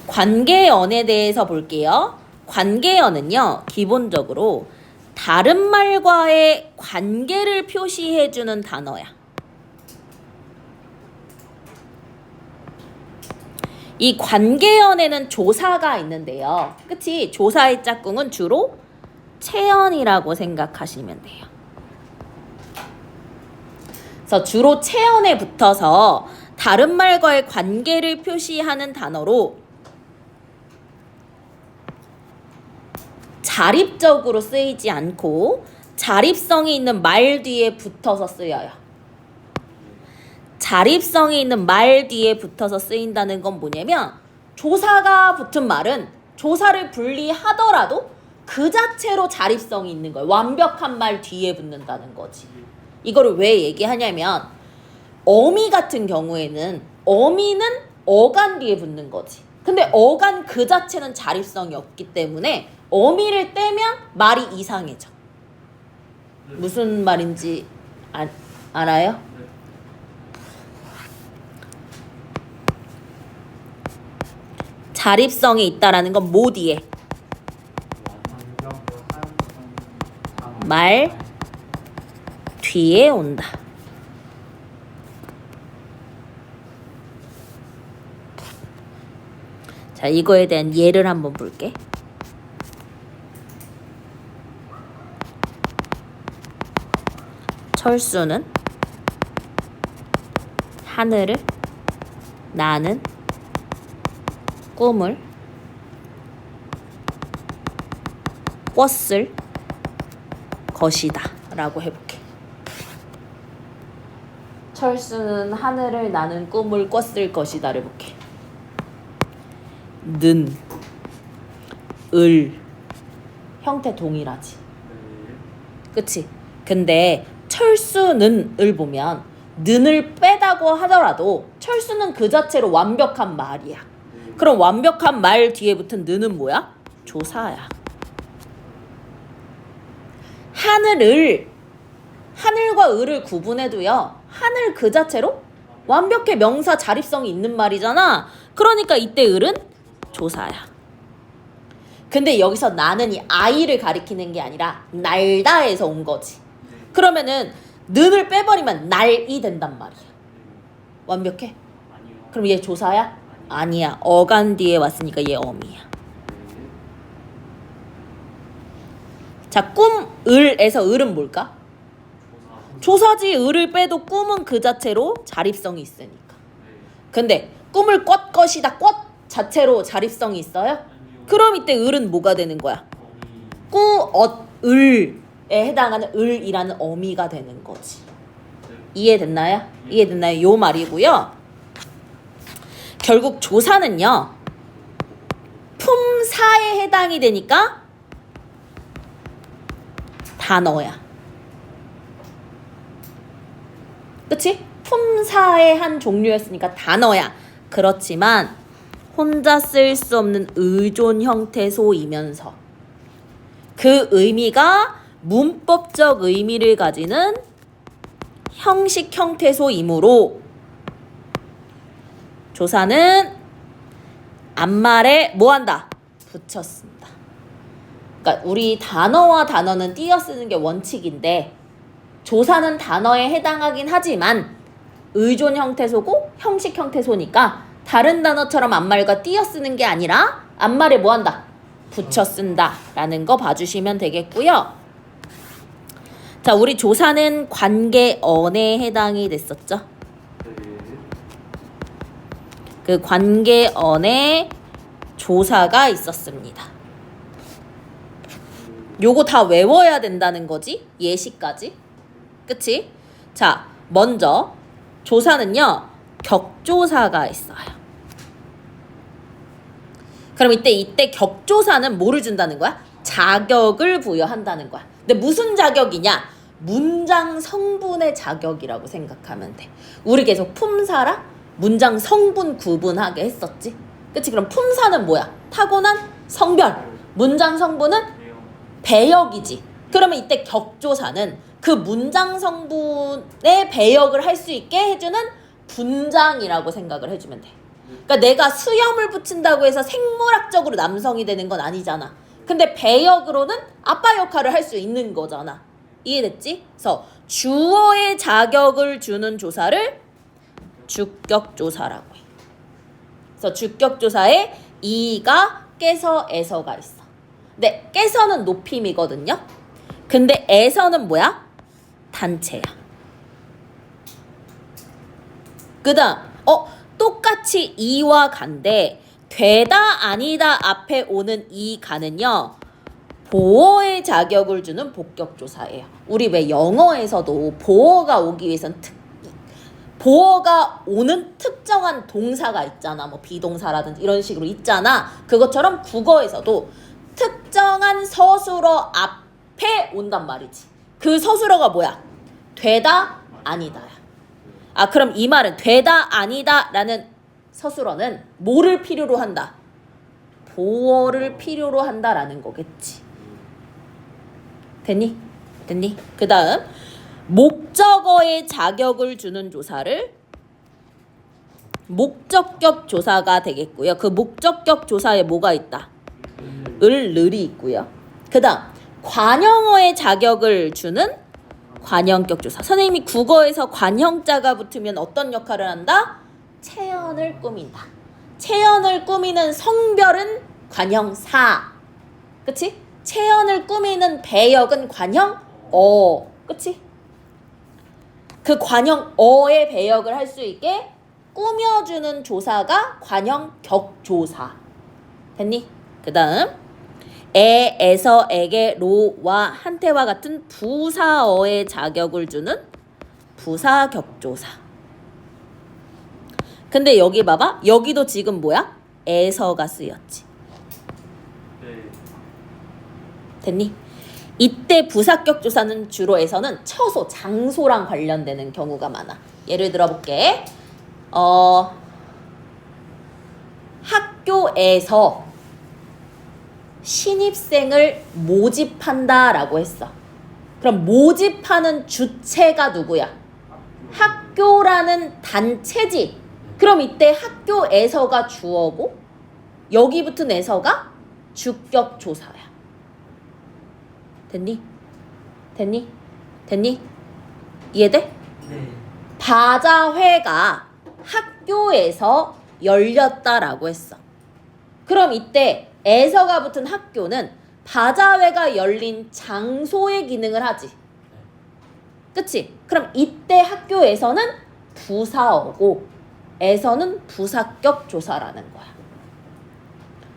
관계연에 대해서 볼게요. 관계연은요, 기본적으로 다른 말과의 관계를 표시해주는 단어야. 이 관계연에는 조사가 있는데요. 그치? 조사의 짝꿍은 주로 체연이라고 생각하시면 돼요. 그래서 주로 체연에 붙어서 다른 말과의 관계를 표시하는 단어로 자립적으로 쓰이지 않고 자립성이 있는 말 뒤에 붙어서 쓰여요. 자립성이 있는 말 뒤에 붙어서 쓰인다는 건 뭐냐면 조사가 붙은 말은 조사를 분리하더라도 그 자체로 자립성이 있는 거예요. 완벽한 말 뒤에 붙는다는 거지. 이거를 왜 얘기하냐면 어미 같은 경우에는 어미는 어간 뒤에 붙는 거지. 근데 어간 그 자체는 자립성이 없기 때문에 어미를 떼면 말이 이상해져. 무슨 말인지 알아요? 자립성이 있다라는 건 뭐 뒤에? 말 뒤에 온다. 자, 이거에 대한 예를 한번 볼게. 철수는 하늘을 나는 꿈을 꿨을 것이다 라고 해볼게. 철수는 하늘을 나는 꿈을 꿨을 것이다 를 해볼게. 는, 을 형태 동일하지. 그치? 근데 철수는 을 보면 는을 빼다고 하더라도 철수는 그 자체로 완벽한 말이야. 그럼 완벽한 말 뒤에 붙은 는은 뭐야? 조사야. 하늘과 을을 구분해도요, 하늘 그 자체로 완벽해. 명사 자립성이 있는 말이잖아. 그러니까 이때 을은 조사야. 근데 여기서 나는 이 아이를 가리키는 게 아니라 날다에서 온 거지. 그러면은 는을 빼버리면 날이 된단 말이야. 완벽해? 그럼 얘 조사야? 아니야. 어간 뒤에 왔으니까 얘 어미야. 자, 꿈, 을에서 을은 뭘까? 조사지. 을을 빼도 꿈은 그 자체로 자립성이 있으니까. 근데 꿈을 꿨 것이다. 꿨 자체로 자립성이 있어요? 그럼 이때 을은 뭐가 되는 거야? 을에 해당하는 을이라는 어미가 되는 거지. 이해됐나요? 이해됐나요? 요 말이고요. 결국 조사는요, 품사에 해당이 되니까 단어야. 그치? 품사의 한 종류였으니까 단어야. 그렇지만 혼자 쓸 수 없는 의존 형태소이면서 그 의미가 문법적 의미를 가지는 형식 형태소이므로 조사는 앞말에 뭐한다? 붙여 쓴다. 그러니까 우리 단어와 단어는 띄어 쓰는 게 원칙인데 조사는 단어에 해당하긴 하지만 의존 형태소고 형식 형태소니까 다른 단어처럼 앞말과 띄어 쓰는 게 아니라 앞말에 뭐한다? 붙여 쓴다 라는 거 봐주시면 되겠고요. 자, 우리 조사는 관계언에 해당이 됐었죠. 그 관계언에 조사가 있었습니다. 요거 다 외워야 된다는 거지. 예시까지. 그치? 자, 먼저 조사는요, 격조사가 있어요. 그럼 이때 격조사는 뭐를 준다는 거야? 자격을 부여한다는 거야. 근데 무슨 자격이냐? 문장 성분의 자격이라고 생각하면 돼. 우리 계속 품사라 문장 성분 구분하게 했었지. 그치? 그럼 품사는 뭐야? 타고난 성별. 문장 성분은 배역이지. 그러면 이때 격조사는 그 문장 성분의 배역을 할 수 있게 해주는 분장이라고 생각을 해주면 돼. 그러니까 내가 수염을 붙인다고 해서 생물학적으로 남성이 되는 건 아니잖아. 근데 배역으로는 아빠 역할을 할 수 있는 거잖아. 이해됐지? 그래서 주어의 자격을 주는 조사를 주격조사라고 해. 그래서 주격조사에 이가, 깨서, 에서가 있어. 근데 깨서는 높임이거든요. 근데 에서는 뭐야? 단체야. 그 다음 똑같이 이와 간데 되다 아니다 앞에 오는 이 가는요 보어의 자격을 주는 복격조사예요. 우리 왜 영어에서도 보어가 오기 위해선 보어가 오는 특정한 동사가 있잖아. 뭐 비동사라든지 이런 식으로 있잖아. 그것처럼 국어에서도 특정한 서술어 앞에 온단 말이지. 그 서술어가 뭐야? 되다 아니다야. 아, 그럼 이 말은 되다 아니다 라는 서술어는 뭐를 필요로 한다? 보어를 필요로 한다라는 거겠지. 됐니? 그 다음 목적어의 자격을 주는 조사를 목적격 조사가 되겠고요. 그 목적격 조사에 뭐가 있다? 을이 있고요. 그 다음 관형어의 자격을 주는 관형격 조사. 선생님이 국어에서 관형자가 붙으면 어떤 역할을 한다? 체언을 꾸민다. 체언을 꾸미는 성별은 관형사. 그치? 체언을 꾸미는 배역은 관형어. 그치? 그 관형어의 배역을 할 수 있게 꾸며주는 조사가 관형격조사. 됐니? 그 다음 에, 에서, 에게, 로와 한태와 같은 부사어의 자격을 주는 부사격조사. 근데 여기 봐봐. 여기도 지금 뭐야? 에서가 쓰였지. 됐니? 이때 부사격 조사는 주로 에서는 처소, 장소랑 관련되는 경우가 많아. 예를 들어볼게. 학교에서 신입생을 모집한다라고 했어. 그럼 모집하는 주체가 누구야? 학교라는 단체지. 그럼 이때 학교에서가 주어고 여기 붙은 에서가 주격 조사야. 됐니? 이해돼? 네. 바자회가 학교에서 열렸다라고 했어. 그럼 이때 에서가 붙은 학교는 바자회가 열린 장소의 기능을 하지. 그치? 그럼 이때 학교에서는 부사어고 에서는 부사격 조사라는 거야.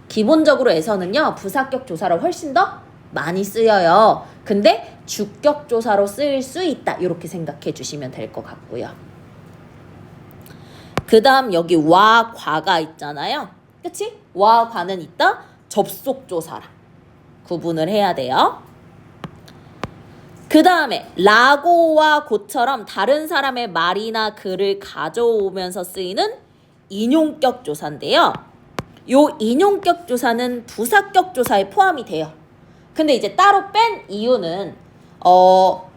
기본적으로 에서는요 부사격 조사로 훨씬 더 많이 쓰여요. 근데 주격 조사로 쓰일 수 있다. 이렇게 생각해 주시면 될 것 같고요. 그 다음 여기 와, 과가 있잖아요. 그치? 와, 과는 있다. 접속 조사랑 구분을 해야 돼요. 그 다음에 라고와 고처럼 다른 사람의 말이나 글을 가져오면서 쓰이는 인용격 조사인데요. 요 인용격 조사는 부사격 조사에 포함이 돼요. 근데 이제 따로 뺀 이유는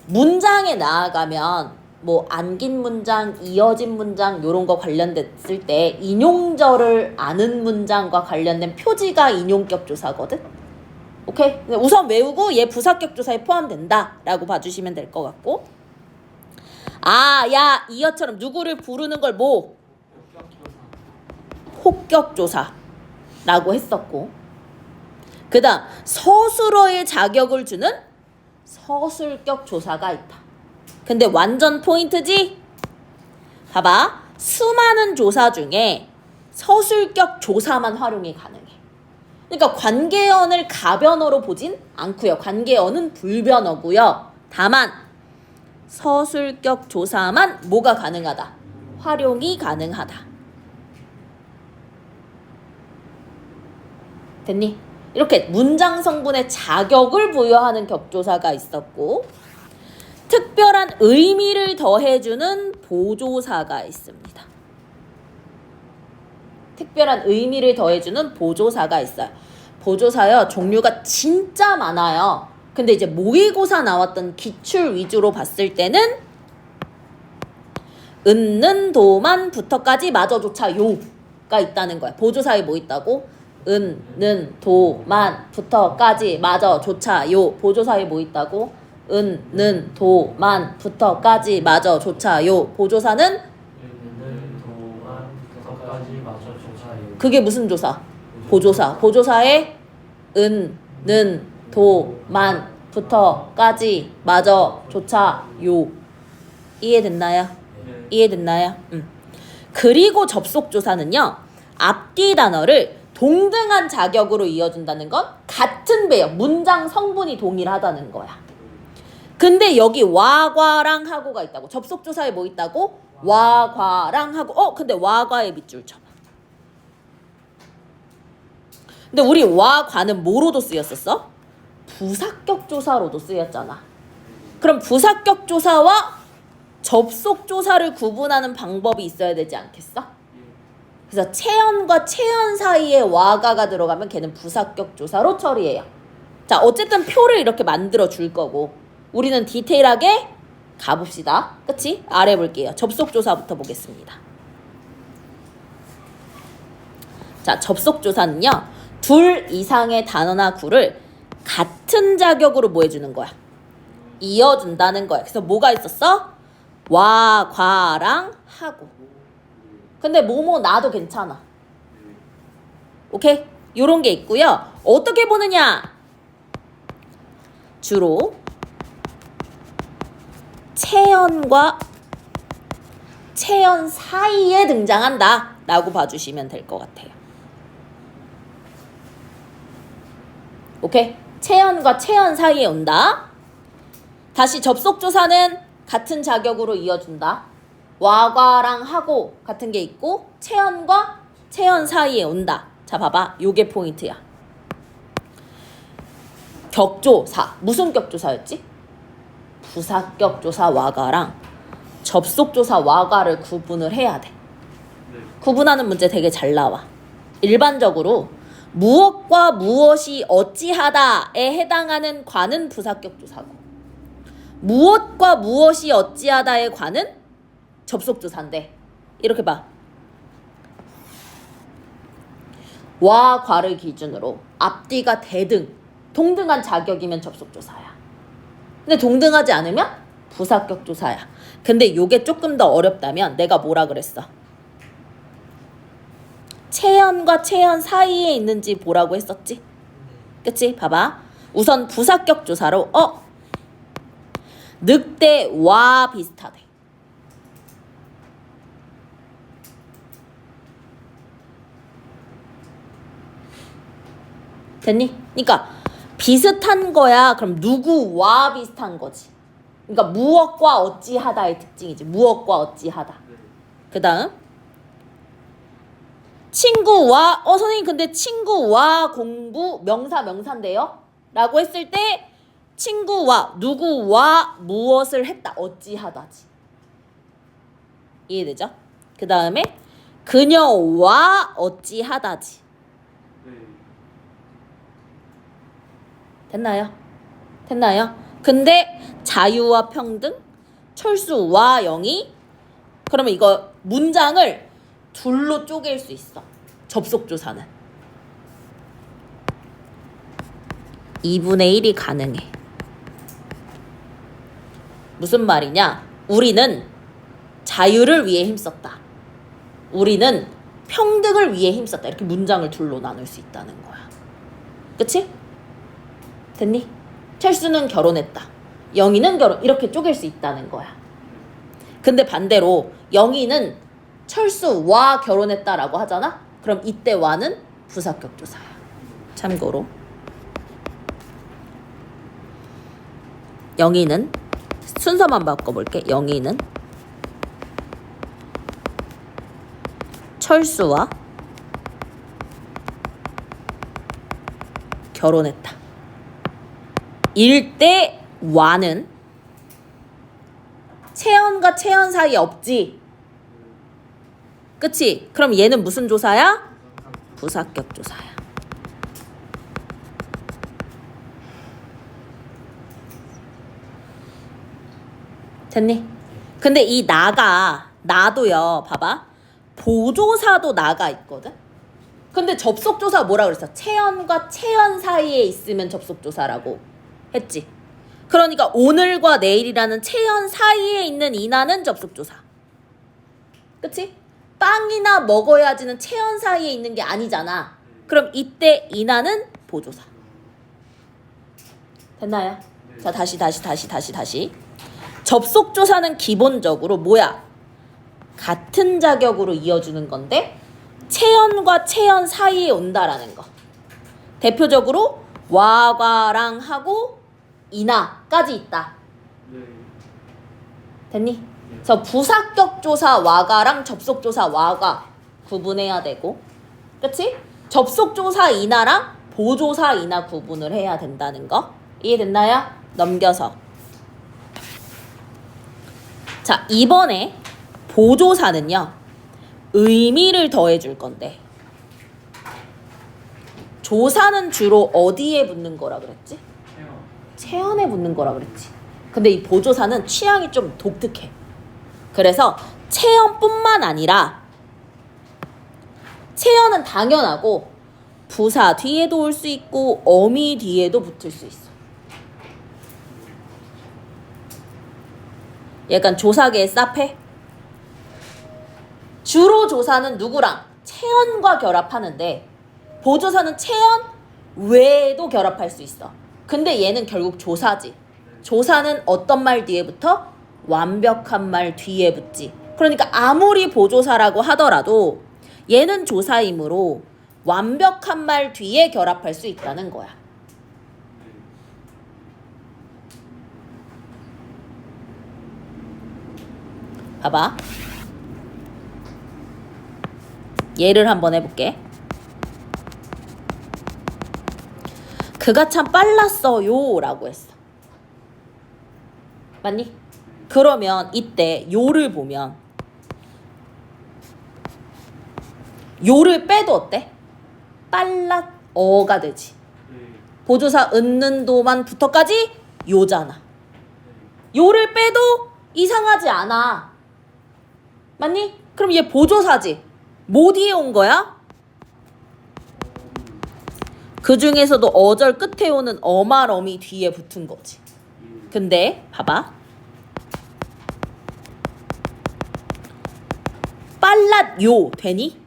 문장에 나아가면 뭐 안긴 문장, 이어진 문장 요런 거 관련됐을 때 인용절을 아는 문장과 관련된 표지가 인용격 조사거든. 오케이? 우선 외우고 얘 부사격 조사에 포함된다 라고 봐주시면 될 것 같고, 아, 야, 이어처럼 누구를 부르는 걸 뭐? 혹격 조사라고 했었고, 그 다음 서술어의 자격을 주는 서술격 조사가 있다. 근데 완전 포인트지? 봐봐. 수많은 조사 중에 서술격 조사만 활용이 가능해. 그러니까 관계어를 가변어로 보진 않고요. 관계어는 불변어고요. 다만 서술격 조사만 뭐가 가능하다? 활용이 가능하다. 됐니? 이렇게 문장 성분에 자격을 부여하는 격조사가 있었고, 특별한 의미를 더해주는 보조사가 있습니다. 특별한 의미를 더해주는 보조사가 있어요. 보조사요, 종류가 진짜 많아요. 근데 이제 모의고사 나왔던 기출 위주로 봤을 때는 은는 도만 부터까지 마저조차 요 가 있다는 거야. 보조사에 뭐 있다고? 은, 는, 도, 만, 부터, 까지, 마저, 조차, 요. 보조사에 뭐 있다고? 은, 는, 도, 만, 부터, 까지, 마저, 조차, 요. 보조사는? 는, 도, 만, 부터까지 마저, 조차, 요. 그게 무슨 조사? 보조사. 보조사에 은, 는, 도, 만, 부터, 까지, 마저, 조차, 요. 이해됐나요? 네. 이해됐나요? 그리고 접속조사는요. 앞뒤 단어를 동등한 자격으로 이어준다는 건 같은 배역, 문장 성분이 동일하다는 거야. 근데 여기 와과랑 하고가 있다고. 접속조사에 뭐 있다고? 와과랑 하고. 근데 와과에 밑줄 쳐봐. 근데 우리 와과는 뭐로도 쓰였었어? 부사격조사로도 쓰였잖아. 그럼 부사격조사와 접속조사를 구분하는 방법이 있어야 되지 않겠어? 그래서 체연과 체연 사이에 와가가 들어가면 걔는 부사격조사로 처리해요. 자, 어쨌든 표를 이렇게 만들어 줄 거고 우리는 디테일하게 가봅시다. 그치? 아래 볼게요. 접속조사부터 보겠습니다. 자, 접속조사는요. 둘 이상의 단어나 구를 같은 자격으로 뭐 해주는 거야? 이어준다는 거야. 그래서 뭐가 있었어? 와, 과랑 하고. 근데 뭐뭐 나도 괜찮아. 오케이? 요런 게 있고요. 어떻게 보느냐? 주로 체연과 체연 사이에 등장한다 라고 봐주시면 될 것 같아요. 오케이? 체연과 체연 사이에 온다. 다시 접속조사는 같은 자격으로 이어준다. 와과랑 하고 같은 게 있고 체연과 체연 사이에 온다. 자, 봐봐. 요게 포인트야. 격조사. 무슨 격조사였지? 부사격조사 와과랑 접속조사 와과를 구분을 해야 돼. 구분하는 문제 되게 잘 나와. 일반적으로 무엇과 무엇이 어찌하다에 해당하는 과는 부사격조사고 무엇과 무엇이 어찌하다의 과는 접속조사인데 이렇게 봐. 와, 과를 기준으로 앞뒤가 대등, 동등한 자격이면 접속조사야. 근데 동등하지 않으면 부사격조사야. 근데 요게 조금 더 어렵다면 내가 뭐라 그랬어? 체연과 체연 사이에 있는지 보라고 했었지? 그치? 봐봐. 우선 부사격조사로 늑대와 비슷하대. 됐니? 그러니까 비슷한 거야. 그럼 누구와 비슷한 거지. 그러니까 무엇과 어찌하다의 특징이지. 무엇과 어찌하다. 그 다음 친구와 선생님 근데 친구와 공부 명사인데요? 라고 했을 때 친구와 누구와 무엇을 했다. 어찌하다지. 이해되죠? 그 다음에 그녀와 어찌하다지. 됐나요? 됐나요? 근데 자유와 평등, 철수와 영희 그러면 이거 문장을 둘로 쪼갤 수 있어. 접속조사는 2분의 1이 가능해. 무슨 말이냐? 우리는 자유를 위해 힘썼다. 우리는 평등을 위해 힘썼다. 이렇게 문장을 둘로 나눌 수 있다는 거야. 그치? 됐니? 철수는 결혼했다. 영희는 결혼. 이렇게 쪼갤 수 있다는 거야. 근데 반대로 영희는 철수와 결혼했다라고 하잖아? 그럼 이때 와는 부사격조사야. 참고로 영희는 순서만 바꿔볼게. 영희는 철수와 결혼했다. 일때 와는 체연과 체연 사이에 없지. 그치? 그럼 얘는 무슨 조사야? 부사격조사야. 됐니? 근데 이 나도요. 봐봐. 보조사도 나가 있거든. 근데 접속조사 뭐라 그랬어? 채연과 채연 사이에 있으면 접속조사라고 했지. 그러니까 오늘과 내일이라는 채연 사이에 있는 인하는 접속조사. 그치? 빵이나 먹어야지는 채연 사이에 있는 게 아니잖아. 그럼 이때 인하는 보조사. 됐나요? 자, 다시. 접속조사는 기본적으로 뭐야? 같은 자격으로 이어주는 건데 채연과 채연 사이에 온다라는 거. 대표적으로 와과랑 하고 인하까지 있다. 네. 됐니? 그래서 부사격조사 와과랑 접속조사 와과 구분해야 되고, 그치? 접속조사 인하랑 보조사 인하 구분을 해야 된다는 거. 이해됐나요? 넘겨서. 자, 이번에 보조사는요, 의미를 더해줄 건데, 조사는 주로 어디에 붙는 거라 그랬지? 채연에 붙는 거라 그랬지. 근데 이 보조사는 취향이 좀 독특해. 그래서 채연뿐만 아니라 채연은 당연하고 부사 뒤에도 올 수 있고 어미 뒤에도 붙을 수 있어. 약간 조사계의 쌉해? 주로 조사는 누구랑? 채연과 결합하는데 보조사는 채연 외에도 결합할 수 있어. 근데 얘는 결국 조사지. 조사는 어떤 말 뒤에 붙어? 완벽한 말 뒤에 붙지. 그러니까 아무리 보조사라고 하더라도 얘는 조사이므로 완벽한 말 뒤에 결합할 수 있다는 거야. 봐봐. 예를 한번 해볼게. 그가 참 빨랐어요 라고 했어. 맞니? 그러면 이때 요를 보면 요를 빼도 어때? 빨랐어가 되지. 보조사 은는도만 부터까지 요잖아. 요를 빼도 이상하지 않아. 맞니? 그럼 얘 보조사지. 뭐 뒤에 온 거야? 그 중에서도 어절 끝에 오는 어말어미 뒤에 붙은 거지. 근데 봐봐. 빨랐요 되니?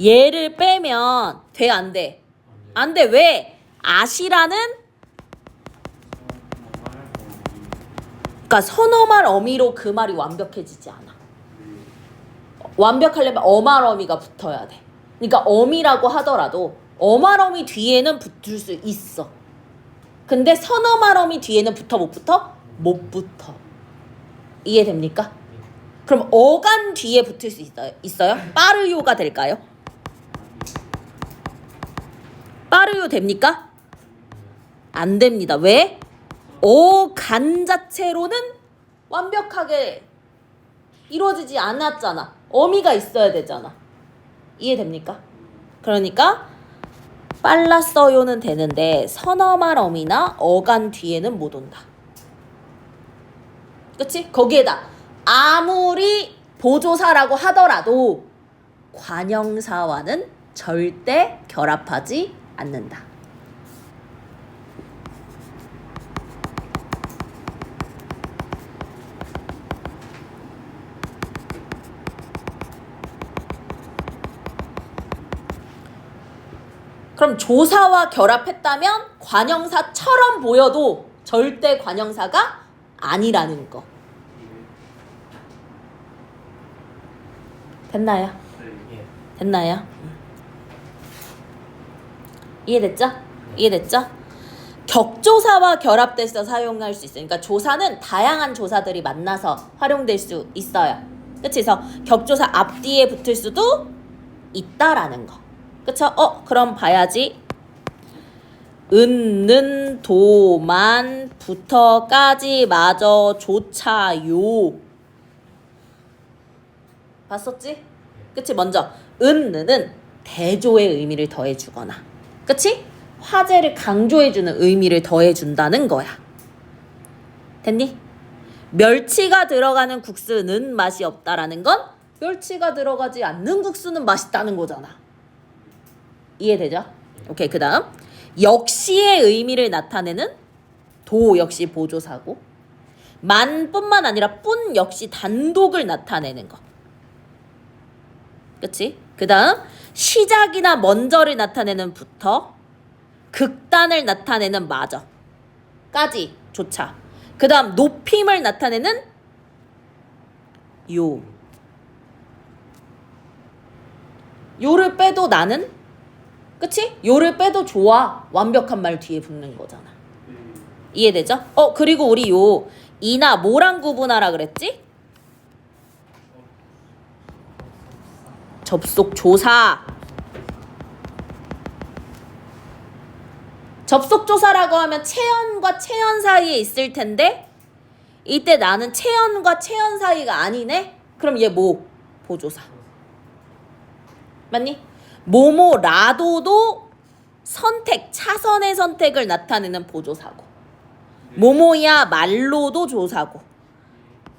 얘를 빼면 돼 안 돼? 안 돼. 왜? 아시라는 그러니까 선어말 어미로 그 말이 완벽해지지 않아. 완벽하려면 어말어미가 붙어야 돼. 그러니까 어미라고 하더라도 어말어미 뒤에는 붙을 수 있어. 근데 선어말어미 뒤에는 붙어 못 붙어? 못 붙어. 이해됩니까? 그럼 어간 뒤에 붙을 수 있어요? 빠르요가 될까요? 빠르요 됩니까? 안 됩니다. 왜? 어간 자체로는 완벽하게 이루어지지 않았잖아. 어미가 있어야 되잖아. 이해됩니까? 그러니까 빨랐어요는 되는데 선어말 어미나 어간 뒤에는 못 온다. 그치? 거기에다 아무리 보조사라고 하더라도 관형사와는 절대 결합하지 않는다. 그럼 조사와 결합했다면 관형사처럼 보여도 절대 관형사가 아니라는 거. 됐나요? 됐나요? 이해됐죠? 이해됐죠? 격조사와 결합돼서 사용할 수 있어요. 그러니까 조사는 다양한 조사들이 만나서 활용될 수 있어요. 그치? 그래서 격조사 앞뒤에 붙을 수도 있다라는 거. 그쵸? 그럼 봐야지. 은, 도만, 부터까지 마저 조차요. 봤었지? 그치? 먼저 은는 대조의 의미를 더해주거나, 그치? 화제를 강조해주는 의미를 더해준다는 거야. 됐니? 멸치가 들어가는 국수는 맛이 없다라는 건 멸치가 들어가지 않는 국수는 맛있다는 거잖아. 이해되죠? 오케이. 그 다음 역시의 의미를 나타내는 도 역시 보조사고 만뿐만 아니라 뿐 역시 단독을 나타내는 거. 그치? 그 다음 시작이나 먼저를 나타내는 부터 극단을 나타내는 마저까지 조차. 그 다음 높임을 나타내는 요를 빼도 나는 그치? 요를 빼도 좋아. 완벽한 말 뒤에 붙는 거잖아. 이해되죠? 그리고 우리 요 이나 뭐랑 구분하라 그랬지? 접속조사. 접속조사라고 하면 체연과 체연 사이에 있을 텐데 이때 나는 체연과 체연 사이가 아니네? 그럼 얘 뭐? 보조사. 맞니? 모모라도도 선택, 차선의 선택을 나타내는 보조사고 모모야 말로도 조사고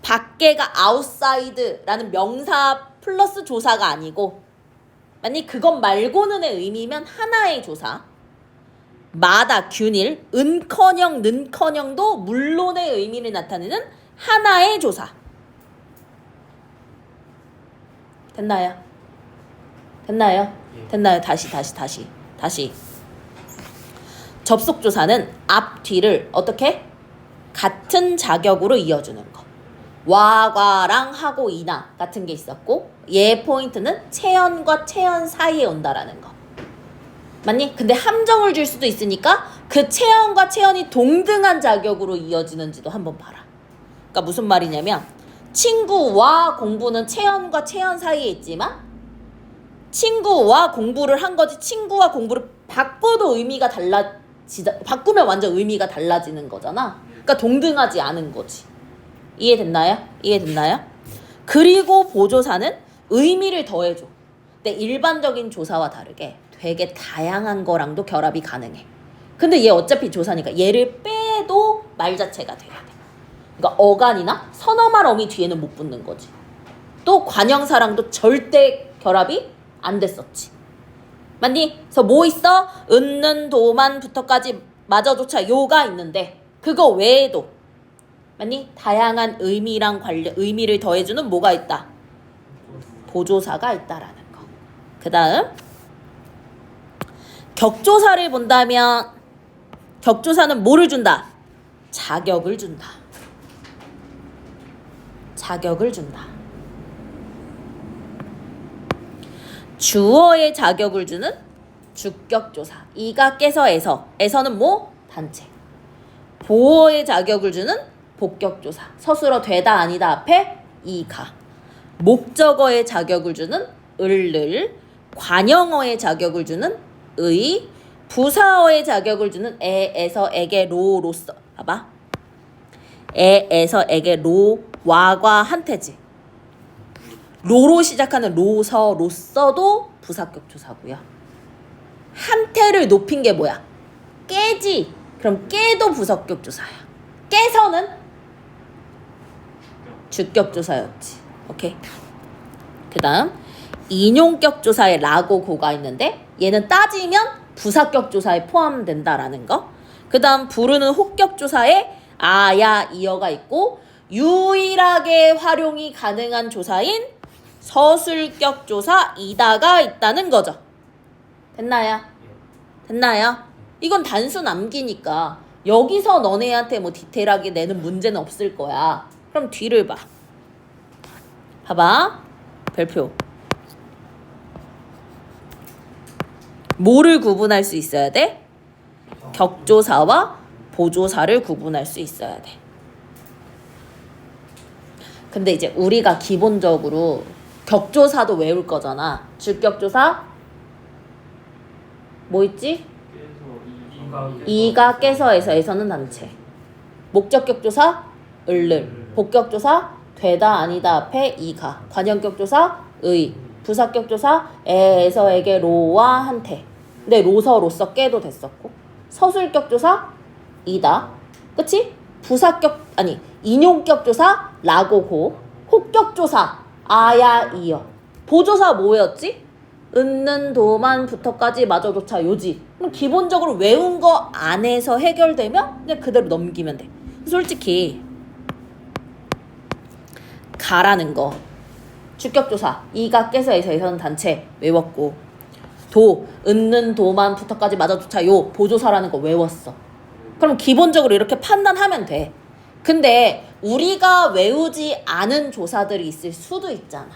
밖에가 아웃사이드라는 명사 플러스 조사가 아니고 맞니? 그것 말고는의 의미면 하나의 조사 마다 균일, 은커녕, 는커녕도 물론의 의미를 나타내는 하나의 조사. 됐나요? 됐나요? 됐나요? 다시. 접속조사는 앞, 뒤를 어떻게? 같은 자격으로 이어주는 거. 와과랑 하고 이나 같은 게 있었고 얘 포인트는 체연과 체연 사이에 온다라는 거. 맞니? 근데 함정을 줄 수도 있으니까 그 체연과 체연이 동등한 자격으로 이어지는지도 한번 봐라. 그러니까 무슨 말이냐면 친구와 공부는 체연과 체연 사이에 있지만 친구와 공부를 한 거지 친구와 공부를 바꿔도 의미가 바꾸면 완전 의미가 달라지는 거잖아. 그러니까 동등하지 않은 거지. 이해됐나요? 그리고 보조사는 의미를 더해줘. 근데 일반적인 조사와 다르게 되게 다양한 거랑도 결합이 가능해. 근데 얘 어차피 조사니까 얘를 빼도 말 자체가 돼야 돼. 그러니까 어간이나 선어말 어미 뒤에는 못 붙는 거지. 또 관형사랑도 절대 결합이 안 됐었지. 맞니? 그래서 뭐 있어? 은는 도만부터까지 마저조차 요가 있는데 그거 외에도 맞니? 다양한 의미랑 의미를 더해주는 뭐가 있다? 보조사가 있다라는 거. 그 다음 격조사를 본다면 격조사는 뭐를 준다? 자격을 준다. 주어의 자격을 주는 주격조사. 이가 깨서 에서는 뭐? 단체. 보어의 자격을 주는 복격조사. 서술어 되다 아니다 앞에 이가. 목적어의 자격을 주는 을을. 관형어의 자격을 주는 의. 부사어의 자격을 주는 에에서 에게 로로써. 봐봐. 에에서 에게 로 와과 한태지. 로로 시작하는 로서 로써도 부사격조사고요. 한태를 높인 게 뭐야? 깨지. 그럼 깨도 부사격조사야. 깨서는 주격조사였지. 오케이. 그 다음 인용격조사에 라고 고가 있는데 얘는 따지면 부사격조사에 포함된다라는 거. 그 다음 부르는 혹격조사에 아야 이어가 있고 유일하게 활용이 가능한 조사인 서술격조사 이다가 있다는 거죠. 됐나요? 이건 단순 암기니까 여기서 너네한테 뭐 디테일하게 내는 문제는 없을 거야. 그럼 뒤를 봐. 봐봐. 별표. 뭐를 구분할 수 있어야 돼? 격조사와 보조사를 구분할 수 있어야 돼. 근데 이제 우리가 기본적으로 격조사도 외울 거잖아. 주격조사 뭐 있지? 이가 깨서에서 에서는 단체. 목적격조사 을을. 복격조사 되다 아니다 앞에 이가. 관형격조사 의. 부사격조사 에에서 에게 로와 한태. 근데 로서 로써 깨도 됐었고. 서술격조사 이다. 그치? 인용격조사 라고 고. 혹격조사 아야 이어. 보조사 뭐였지? 은는 도만 부터까지 마저조차 요지. 그럼 기본적으로 외운 거 안에서 해결되면 그냥 그대로 넘기면 돼. 솔직히 가라는 거 주격조사 이가 깨서 에서는 단체 외웠고 도 은는 도만 부터까지 마저조차 요 보조사라는 거 외웠어. 그럼 기본적으로 이렇게 판단하면 돼. 근데 우리가 외우지 않은 조사들이 있을 수도 있잖아.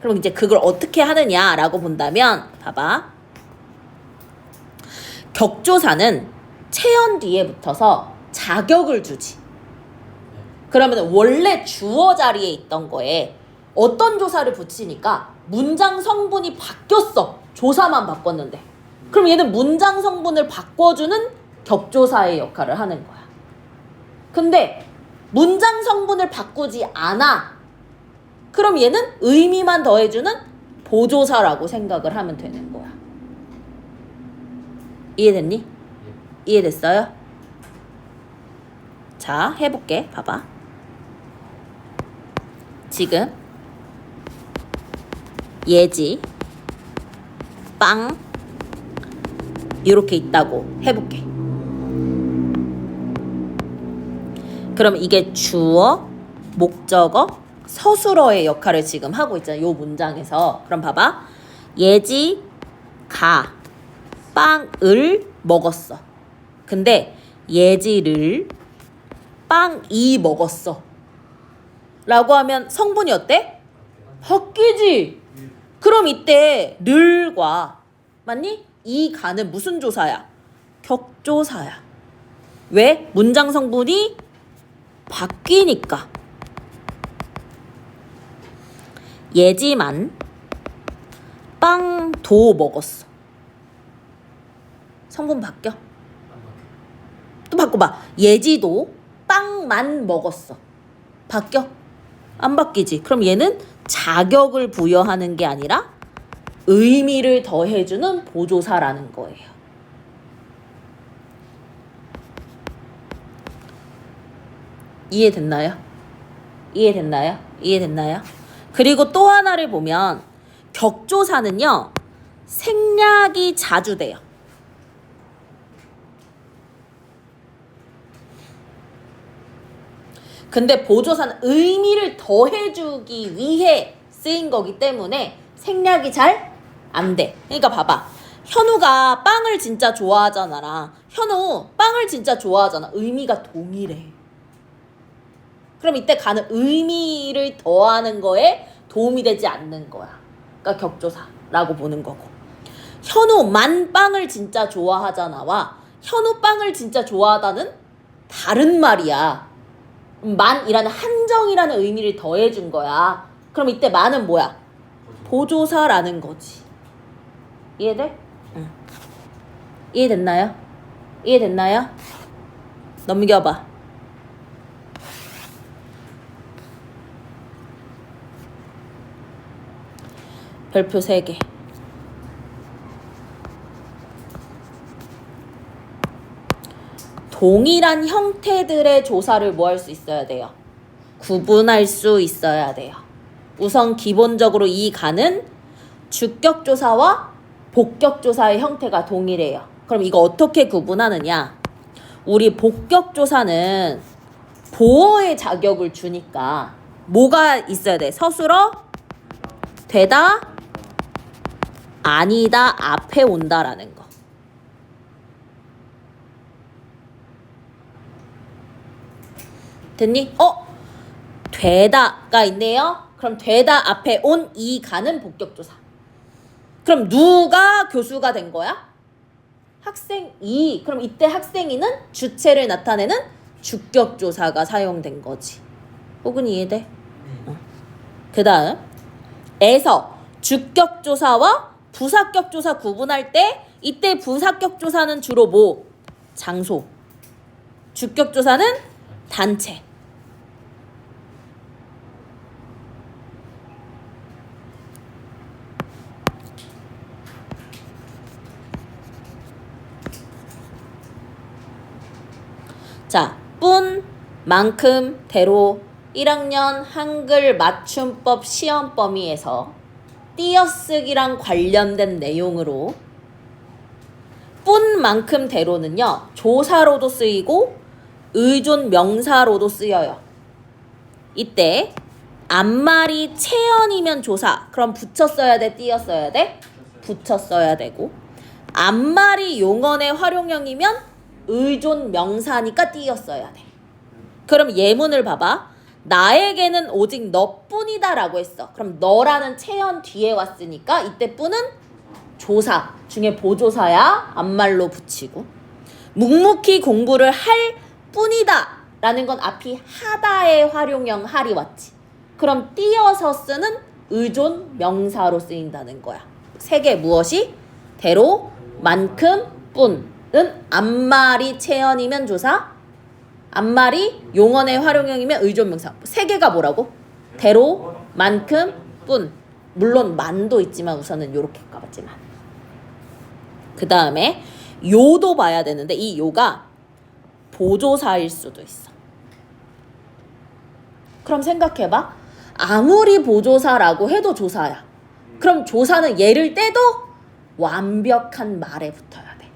그럼 이제 그걸 어떻게 하느냐라고 본다면 봐봐. 격조사는 체연 뒤에 붙어서 자격을 주지. 그러면 원래 주어 자리에 있던 거에 어떤 조사를 붙이니까 문장 성분이 바뀌었어. 조사만 바꿨는데. 그럼 얘는 문장 성분을 바꿔주는 격조사의 역할을 하는 거야. 근데 문장 성분을 바꾸지 않아. 그럼 얘는 의미만 더해주는 보조사라고 생각을 하면 되는 거야. 이해됐니? 이해됐어요? 자, 해볼게. 봐봐. 지금 예지, 빵 이렇게 있다고 해볼게. 그럼 이게 주어, 목적어, 서술어의 역할을 지금 하고 있잖아. 요 문장에서. 그럼 봐봐. 예지, 가, 빵을 먹었어. 근데 예지를 빵이 먹었어. 라고 하면 성분이 어때? 바뀌지. 그럼 이때 를과 맞니? 이 가는 무슨 조사야? 격조사야. 왜? 문장 성분이 바뀌니까. 예지만 빵도 먹었어. 성분 바뀌어? 또 바꿔봐. 예지도 빵만 먹었어. 바뀌어? 안 바뀌지. 그럼 얘는 자격을 부여하는 게 아니라 의미를 더해주는 보조사라는 거예요. 이해됐나요? 이해됐나요? 이해됐나요? 그리고 또 하나를 보면 격조사는요. 생략이 자주 돼요. 근데 보조사는 의미를 더해주기 위해 쓰인 거기 때문에 생략이 잘 안 돼. 그러니까 봐봐. 현우가 빵을 진짜 좋아하잖아. 현우 빵을 진짜 좋아하잖아. 의미가 동일해. 그럼 이때 가는 의미를 더하는 거에 도움이 되지 않는 거야. 그러니까 격조사라고 보는 거고. 현우만 빵을 진짜 좋아하잖아와 현우 빵을 진짜 좋아하다는 다른 말이야. 만이라는 한정이라는 의미를 더해준 거야. 그럼 이때 만은 뭐야? 보조사라는 거지. 이해돼? 응. 이해됐나요? 이해됐나요? 넘겨봐. 별표 3개. 동일한 형태들의 조사를 뭐 할 수 있어야 돼요? 구분할 수 있어야 돼요. 우선 기본적으로 이 가는 주격조사와 복격조사의 형태가 동일해요. 그럼 이거 어떻게 구분하느냐? 우리 복격조사는 보어의 자격을 주니까 뭐가 있어야 돼? 서술어, 되다, 아니다, 앞에 온다라는 거. 됐니? 되다가 있네요. 그럼 되다 앞에 온 이 가는 복격조사. 그럼 누가 교수가 된 거야? 학생이. 그럼 이때 학생이는 주체를 나타내는 주격조사가 사용된 거지. 혹은 이해돼? 그 다음 에서 주격조사와 부사격조사 구분할 때 이때 부사격조사는 주로 뭐? 장소. 주격조사는 단체. 자, 뿐, 만큼, 대로, 1학년 한글 맞춤법 시험 범위에서 띄어쓰기랑 관련된 내용으로 뿐만큼 대로는요. 조사로도 쓰이고 의존 명사로도 쓰여요. 이때 앞말이 체언이면 조사. 그럼 붙여 써야 돼? 띄어 써야 돼? 붙여 써야 되고 앞말이 용언의 활용형이면 의존 명사니까 띄어 써야 돼. 그럼 예문을 봐봐. 나에게는 오직 너뿐이다 라고 했어. 그럼 너라는 체언 뒤에 왔으니까 이때 뿐은 조사 중에 보조사야. 앞말로 붙이고 묵묵히 공부를 할 뿐이다 라는 건 앞이 하다의 활용형 할이 왔지. 그럼 띄어서 쓰는 의존 명사로 쓰인다는 거야. 세 개 무엇이? 대로, 만큼, 뿐은 앞말이 체언이면 조사, 앞말이 용언의 활용형이면 의존 명사. 세 개가 뭐라고? 대로, 만큼, 뿐. 물론 만도 있지만 우선은 요렇게 까봤지만. 그 다음에 요도 봐야 되는데 이 요가 보조사일 수도 있어. 그럼 생각해봐. 아무리 보조사라고 해도 조사야. 그럼 조사는 얘를 떼도 완벽한 말에 붙어야 돼.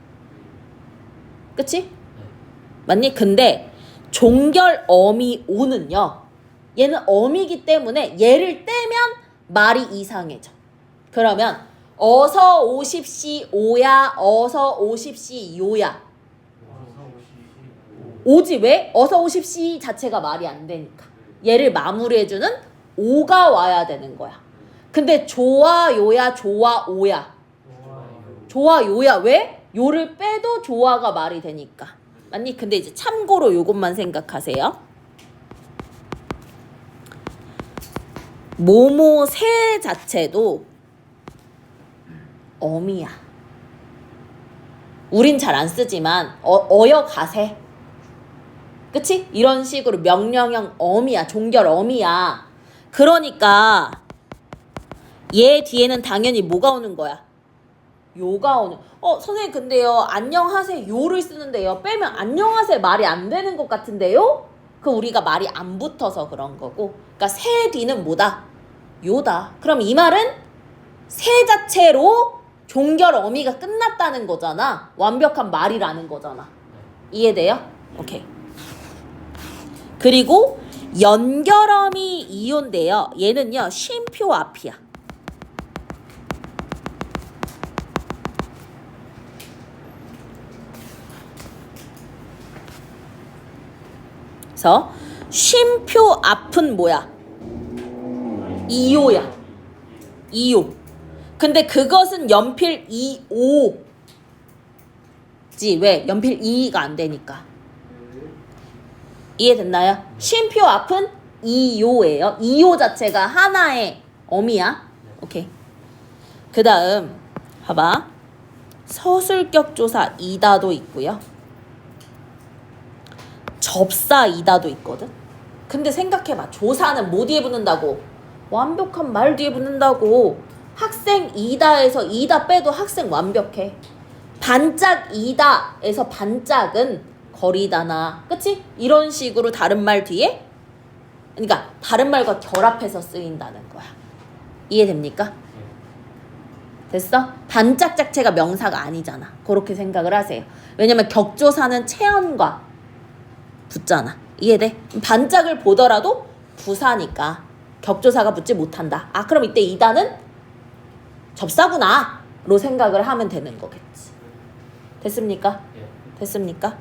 그치? 맞니? 근데 종결 어미 오는요. 얘는 어미기 때문에 얘를 떼면 말이 이상해져. 그러면 어서 오십시 오야 어서 오십시 요야. 오지 왜? 어서 오십시 자체가 말이 안 되니까. 얘를 마무리해주는 오가 와야 되는 거야. 근데 조와 요야 조와 오야. 조와 요야 왜? 요를 빼도 조와가 말이 되니까. 맞니? 근데 이제 참고로 요것만 생각하세요. 모모 새 자체도 어미야. 우린 잘 안 쓰지만 어여 가세. 그치? 이런 식으로 명령형 어미야. 종결 어미야. 그러니까 얘 뒤에는 당연히 뭐가 오는 거야? 요가 오는. 선생님 근데요 안녕하세요 요를 쓰는데요 빼면 안녕하세요 말이 안 되는 것 같은데요? 그 우리가 말이 안 붙어서 그런 거고. 그러니까 새 뒤는 뭐다? 요다. 그럼 이 말은 새 자체로 종결 어미가 끝났다는 거잖아. 완벽한 말이라는 거잖아. 이해돼요? 오케이. 그리고 연결어미 이온데요. 얘는요 쉼표 앞이야. 그래서 쉼표 앞은 뭐야? 이오야. 이오. 근데 그것은 연필 2오지. 왜? 연필 2가 안 되니까. 이해됐나요? 쉼표 앞은 이요예요. 이요 자체가 하나의 어미야. 오케이. 그 다음 봐봐. 서술격 조사 이다도 있고요. 접사 이다도 있거든. 근데 생각해봐. 조사는 뭐 뒤에 붙는다고? 완벽한 말 뒤에 붙는다고. 학생 이다에서 이다 빼도 학생 완벽해. 반짝 이다에서 반짝은 거리다나. 그치? 이런 식으로 다른 말 뒤에 그러니까 다른 말과 결합해서 쓰인다는 거야. 이해됩니까? 됐어? 반짝 자체가 명사가 아니잖아. 그렇게 생각을 하세요. 왜냐면 격조사는 체언과 붙잖아. 이해돼? 반짝을 보더라도 부사니까 격조사가 붙지 못한다. 아 그럼 이때 이다는 접사구나 로 생각을 하면 되는 거겠지. 됐습니까? 됐습니까?